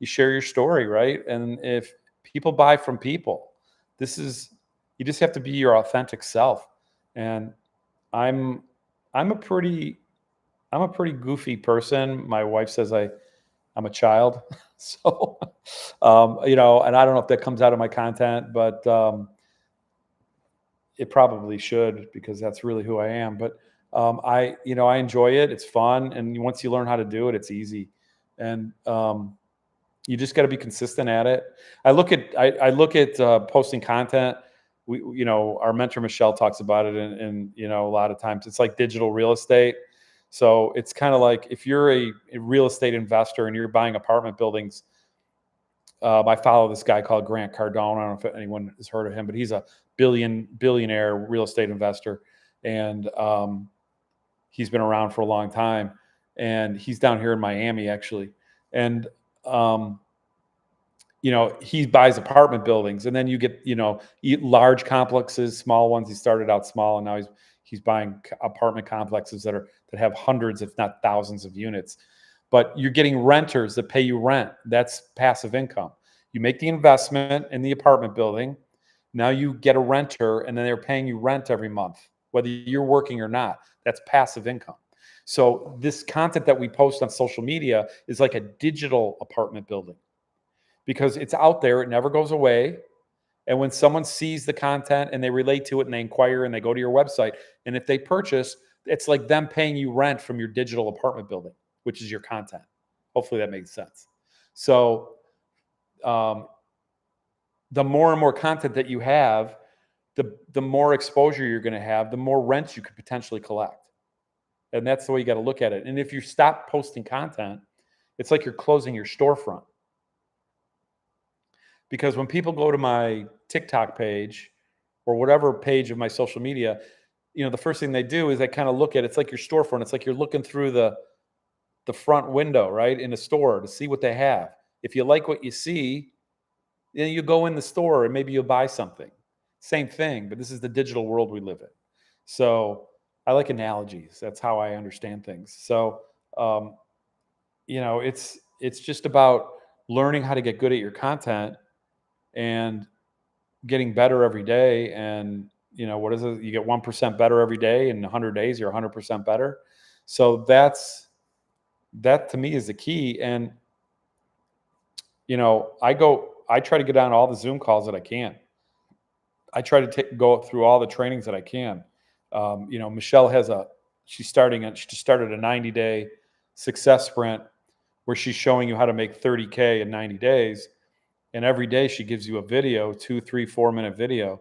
share your story, right? And if people buy from people, this is, you just have to be your authentic self. And I'm I'm a pretty I'm a pretty goofy person. My wife says I'm a child. So and I don't know if that comes out of my content, but it probably should, because that's really who I am. But I enjoy it. It's fun, and once you learn how to do it, it's easy. And you just got to be consistent at it. I look at posting content. Our mentor Michelle talks about it, and a lot of times it's like digital real estate. So it's kind of like if you're a real estate investor and you're buying apartment buildings. I follow this guy called Grant Cardone. I don't know if anyone has heard of him, but he's a billionaire real estate investor, and he's been around for a long time. And he's down here in Miami, actually. And um, he buys apartment buildings, and then you get large complexes, small ones. He started out small, and now he's buying apartment complexes that have hundreds, if not thousands, of units. But you're getting renters that pay you rent. That's passive income. You make the investment in the apartment building. Now you get a renter, and then they're paying you rent every month, whether you're working or not. That's passive income. So this content that we post on social media is like a digital apartment building, because it's out there. It never goes away. And when someone sees the content and they relate to it and they inquire and they go to your website, and if they purchase, it's like them paying you rent from your digital apartment building, which is your content. Hopefully that makes sense. So um, the more and more content that you have, the more exposure you're going to have, the more rents you could potentially collect. And that's the way you got to look at it. And if you stop posting content, it's like you're closing your storefront. Because when people go to my TikTok page or whatever page of my social media, the first thing they do is they kind of look at it. It's like your storefront. It's like you're looking through the front window, right, in a store to see what they have. If you like what you see, then you go in the store and maybe you'll buy something. Same thing, but this is the digital world we live in. So I like analogies. That's how I understand things. So um, it's just about learning how to get good at your content and getting better every day. And what is it? You get 1% better every day. In 100 days, you're 100% better. So that to me is the key. And I try to get on all the Zoom calls that I can. I try to go through all the trainings that I can. Michelle she just started a 90-day success sprint where she's showing you how to make 30K in 90 days. And every day she gives you a video, 2, 3, 4 minute video,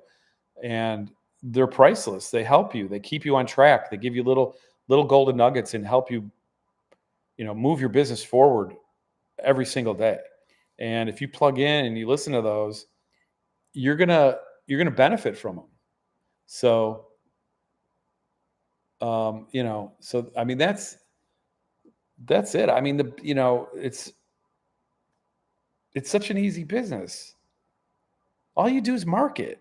and they're priceless. They help you. They keep you on track. They give you little golden nuggets and help you, move your business forward every single day. And if you plug in and you listen to those, you're gonna benefit from them. So, so I mean that's it. I mean it's such an easy business. All you do is market.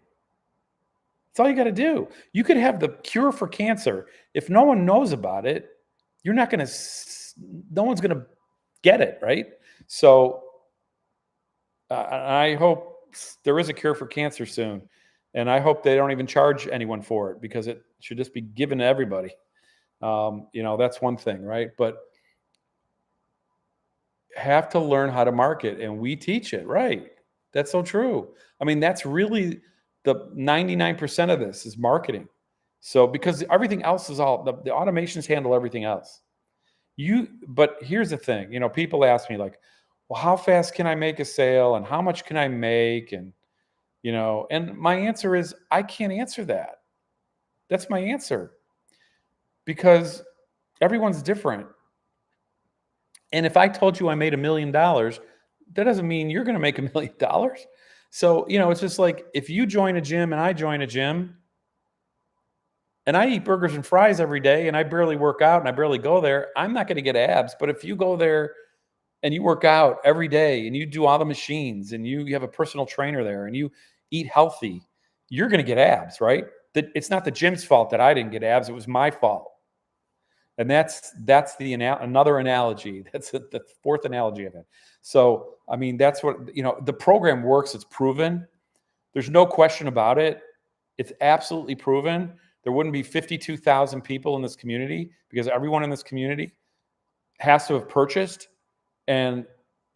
That's all you got to do. You could have the cure for cancer. If no one knows about it, you're not going to, no one's going to get it, right? So I hope there is a cure for cancer soon. And I hope they don't even charge anyone for it, because it should just be given to everybody. That's one thing, right? But have to learn how to market, and we teach it, right? That's so true. I mean, that's really the 99% of this is marketing. So because everything else is all the automations handle everything else. But here's the thing, people ask me like, well, how fast can I make a sale and how much can I make? And and my answer is I can't answer that. That's my answer, because everyone's different. And if I told you I made $1 million, that doesn't mean you're going to make $1 million. So, it's just like if you join a gym and I join a gym and I eat burgers and fries every day and I barely work out and I barely go there, I'm not going to get abs. But if you go there and you work out every day and you do all the machines and you have a personal trainer there and you eat healthy, you're going to get abs, right? It's not the gym's fault that I didn't get abs. It was my fault. And that's another analogy. That's the fourth analogy of it. So, I mean, that's what, the program works. It's proven. There's no question about it. It's absolutely proven. There wouldn't be 52,000 people in this community because everyone in this community has to have purchased, and,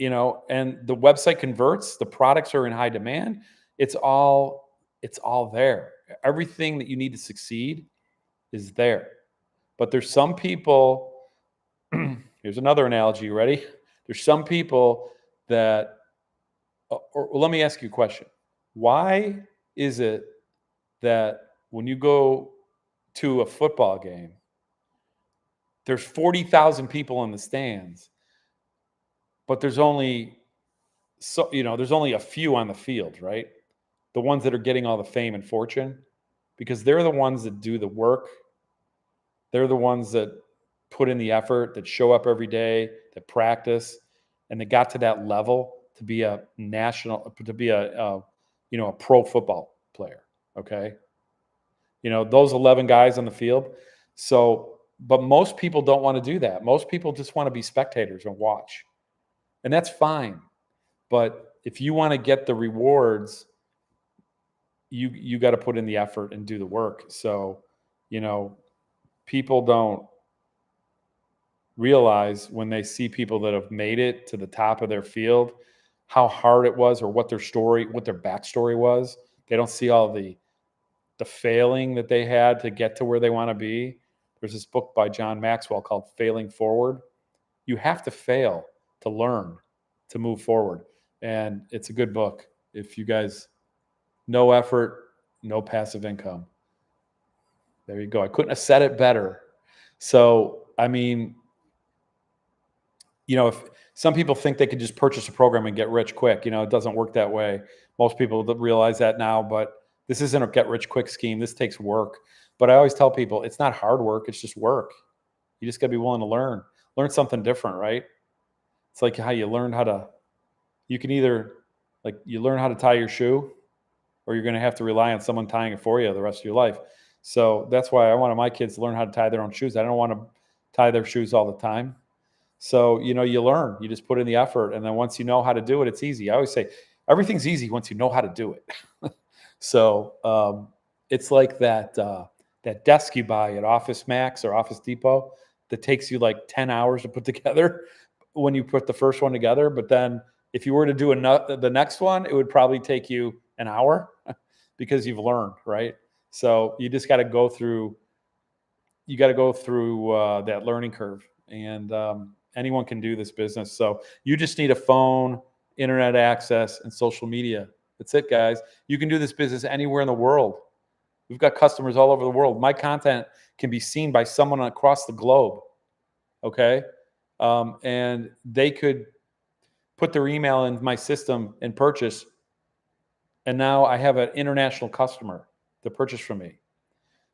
and the website converts, the products are in high demand. It's all there. Everything that you need to succeed is there. But there's some people, here's another analogy, you ready? There's some people that, or let me ask you a question. Why is it that when you go to a football game, there's 40,000 people in the stands, but there's only a few on the field, right? The ones that are getting all the fame and fortune, because they're the ones that do the work. They're the ones that put in the effort, that show up every day, that practice, and they got to that level to be a pro football player. Okay. Those 11 guys on the field. So, but most people don't want to do that. Most people just want to be spectators and watch, and that's fine. But if you want to get the rewards, you got to put in the effort and do the work. So, people don't realize when they see people that have made it to the top of their field, how hard it was, or what their backstory was. They don't see all the failing that they had to get to where they want to be. There's this book by John Maxwell called Failing Forward. You have to fail to learn, to move forward. And it's a good book. If you guys, no effort, no passive income. There you go. I couldn't have said it better. So, I mean, if some people think they could just purchase a program and get rich quick, it doesn't work that way. Most people realize that now, but this isn't a get rich quick scheme. This takes work. But I always tell people it's not hard work. It's just work. You just got to be willing to learn something different, right? It's like how you learn you can either, like, you learn how to tie your shoe, or you're going to have to rely on someone tying it for you the rest of your life. So that's why I wanted my kids to learn how to tie their own shoes. I don't want to tie their shoes all the time. So, you learn, you just put in the effort. And then once you know how to do it, it's easy. I always say everything's easy once you know how to do it. So it's like that desk you buy at Office Max or Office Depot that takes you like 10 hours to put together when you put the first one together. But then if you were to do the next one, it would probably take you an hour because you've learned, right? So you just got to go through, that learning curve. And anyone can do this business. So you just need a phone, internet access, and social media. That's it, guys. You can do this business anywhere in the world. We've got customers all over the world. My content can be seen by someone across the globe. Okay. And they could put their email in my system and purchase. And now I have an international customer to purchase from me.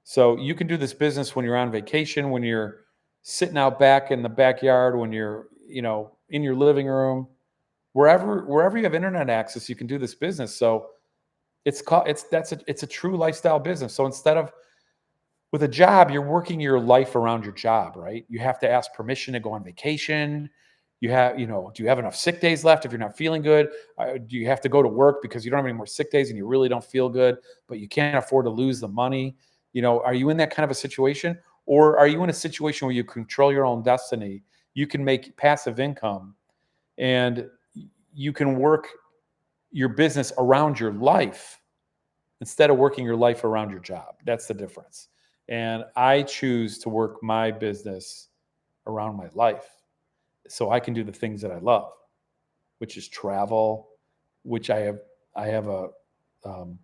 So you can do this business when you're on vacation, when you're sitting out back in the backyard, when you're, in your living room, wherever you have internet access, you can do this business. So it's a true lifestyle business. So instead of with a job, you're working your life around your job, right? You have to ask permission to go on vacation. Do you have enough sick days left if you're not feeling good? Do you have to go to work because you don't have any more sick days and you really don't feel good, but you can't afford to lose the money? Are you in that kind of a situation? Or are you in a situation where you control your own destiny? You can make passive income and you can work your business around your life instead of working your life around your job. That's the difference. And I choose to work my business around my life so I can do the things that I love, which is travel, which I have a um,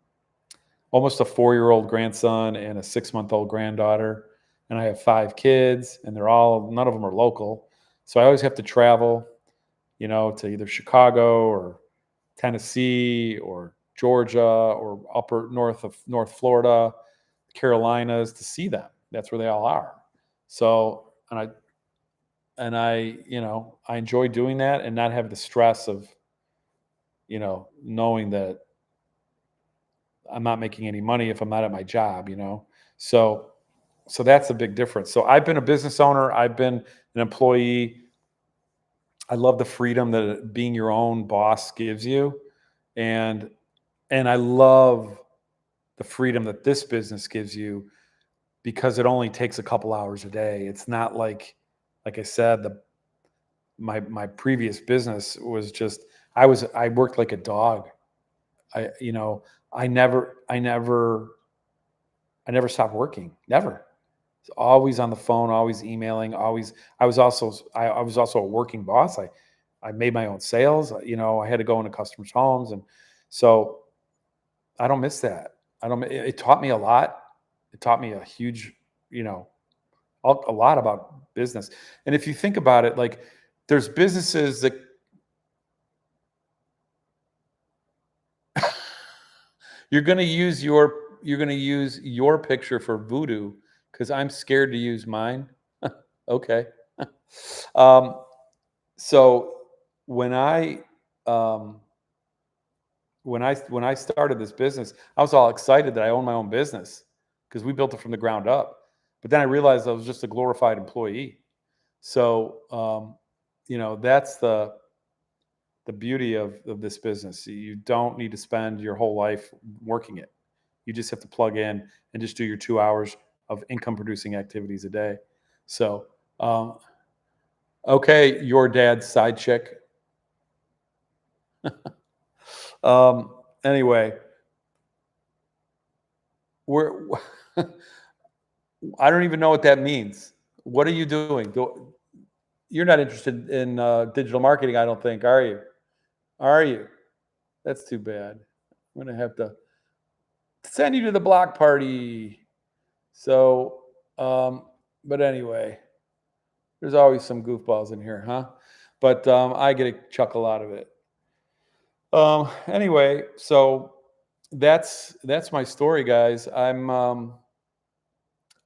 almost a 4-year-old grandson and a 6-month-old granddaughter, and I have 5 kids, and none of them are local. So I always have to travel, to either Chicago or Tennessee or Georgia or upper north of North Florida, Carolinas to see them. That's where they all are. So, I enjoy doing that and not have the stress of, knowing that I'm not making any money if I'm not at my job. So, so that's a big difference. So I've been a business owner. I've been an employee. I love the freedom that being your own boss gives you. And, and I love the freedom that this business gives you because it only takes a couple hours a day. It's not like I said, my previous business was just I worked like a dog. I you know I never stopped working. Never. It's always on the phone, always emailing, always. I was also a working boss. I made my own sales. I had to go into customers' homes, and so I don't miss that. I don't. It taught me a lot. It taught me a huge, you know, a lot about business. And if you think about it, like there's businesses that you're going to use your picture for voodoo because I'm scared to use mine. Okay. um, so when I um, when I started this business, I was all excited that I own my own business because we built it from the ground up. But then I realized I was just a glorified employee. So that's the beauty of this business. You don't need to spend your whole life working it. You just have to plug in and just do your 2 hours of income producing activities a day. So, um, okay, your dad's side chick. Um, anyway, we're, I don't even know what that means. What are you doing? You're not interested in digital marketing, I don't think, are you? Are you? That's too bad. I'm going to have to send you to the block party. So, but anyway, there's always some goofballs in here, huh? But I get a chuckle out of it. Anyway, so that's my story, guys. I'm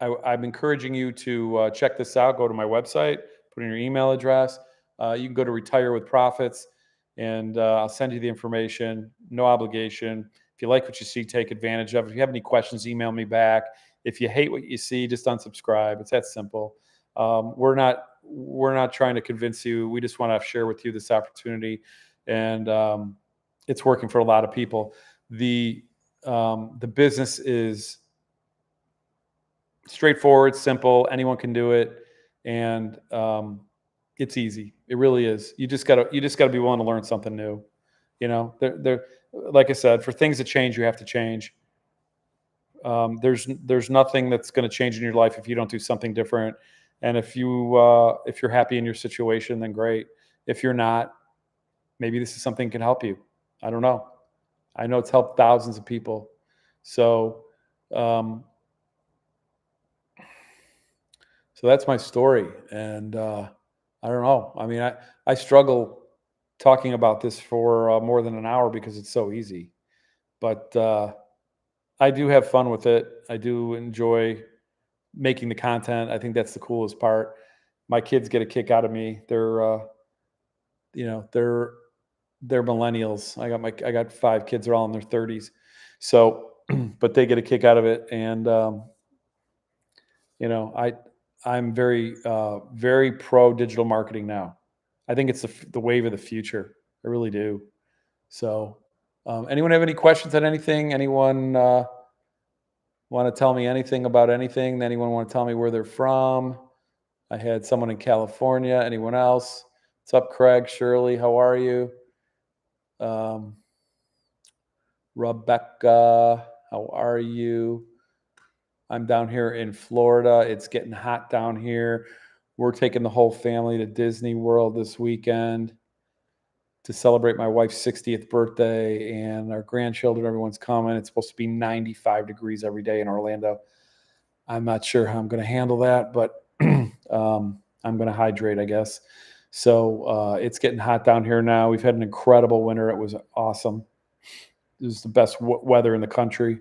encouraging you to check this out. Go to my website, put in your email address. You can go to Retire with Profits, and I'll send you the information. No obligation. If you like what you see, take advantage of it. If you have any questions, email me back. If you hate what you see, just unsubscribe. It's that simple. We're not trying to convince you. We just want to share with you this opportunity, and it's working for a lot of people. The business is straightforward, simple. Anyone can do it, and it's easy. It really is. You just gotta be willing to learn something new. There. Like I said, for things to change, you have to change. There's nothing that's going to change in your life if you don't do something different. And if you're happy in your situation, then great. If you're not, maybe this is something that can help you. I don't know. I know it's helped thousands of people. So. Um, So that's my story, and I don't know. I mean, I struggle talking about this for more than an hour because it's so easy, but I do have fun with it. I do enjoy making the content. I think that's the coolest part. My kids get a kick out of me. You know, they're millennials. I got 5 kids. They're all in their 30s, So, but they get a kick out of it, and you know, I'm very very pro digital marketing now. I think it's the wave of the future. I really do. So, anyone have any questions on anything? Anyone want to tell me anything about anything? Anyone want to tell me where they're from? I had someone in California. Anyone else? What's up, Craig? Shirley, how are you? Um, Rebecca, how are you? I'm down here in Florida. It's getting hot down here. We're taking the whole family to Disney World this weekend to celebrate my wife's 60th birthday, and our grandchildren. Everyone's coming. It's supposed to be 95 degrees every day in Orlando. I'm not sure how I'm going to handle that, but I'm going to hydrate, I guess. So it's getting hot down here now. We've had an incredible winter. It was awesome. It was the best weather in the country,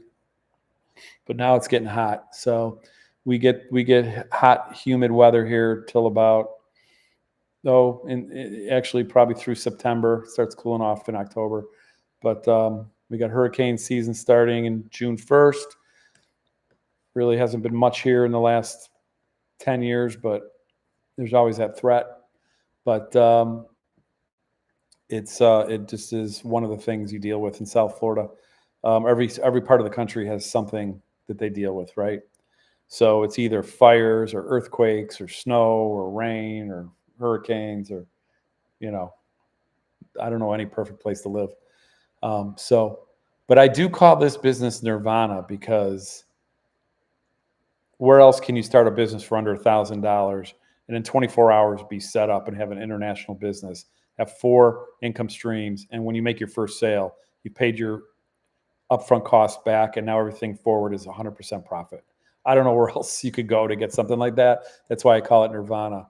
but now it's getting hot. So we get hot, humid weather here till about actually probably through September. It starts cooling off in October, but we got hurricane season starting in June 1st. Really hasn't been much here in the last 10 years, but there's always that threat. But it just is one of the things you deal with in South Florida. Every part of the country has something that they deal with, right? So it's either fires or earthquakes or snow or rain or hurricanes or, you know, I don't know any perfect place to live. But I do call this business nirvana because where else can you start a business for under $1,000 and in 24 hours be set up and have an international business, have 4 income streams, and when you make your first sale, you paid your upfront costs back, and now everything forward is 100% profit. I don't know where else you could go to get something like that. That's why I call it nirvana.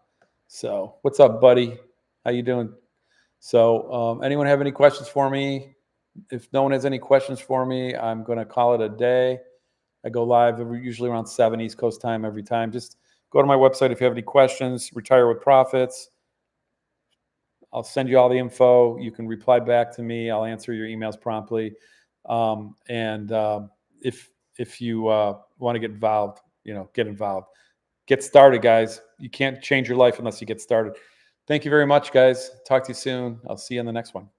So, what's up, buddy? How you doing? So, anyone have any questions for me? If no one has any questions for me, I'm going to call it a day. I go live usually around 7 East Coast time every time. Just go to my website if you have any questions. Retire with Profits. I'll send you all the info. You can reply back to me. I'll answer your emails promptly. If you want to get involved, get involved. Get started, guys. You can't change your life unless you get started. Thank you very much, guys. Talk to you soon. I'll see you on the next one.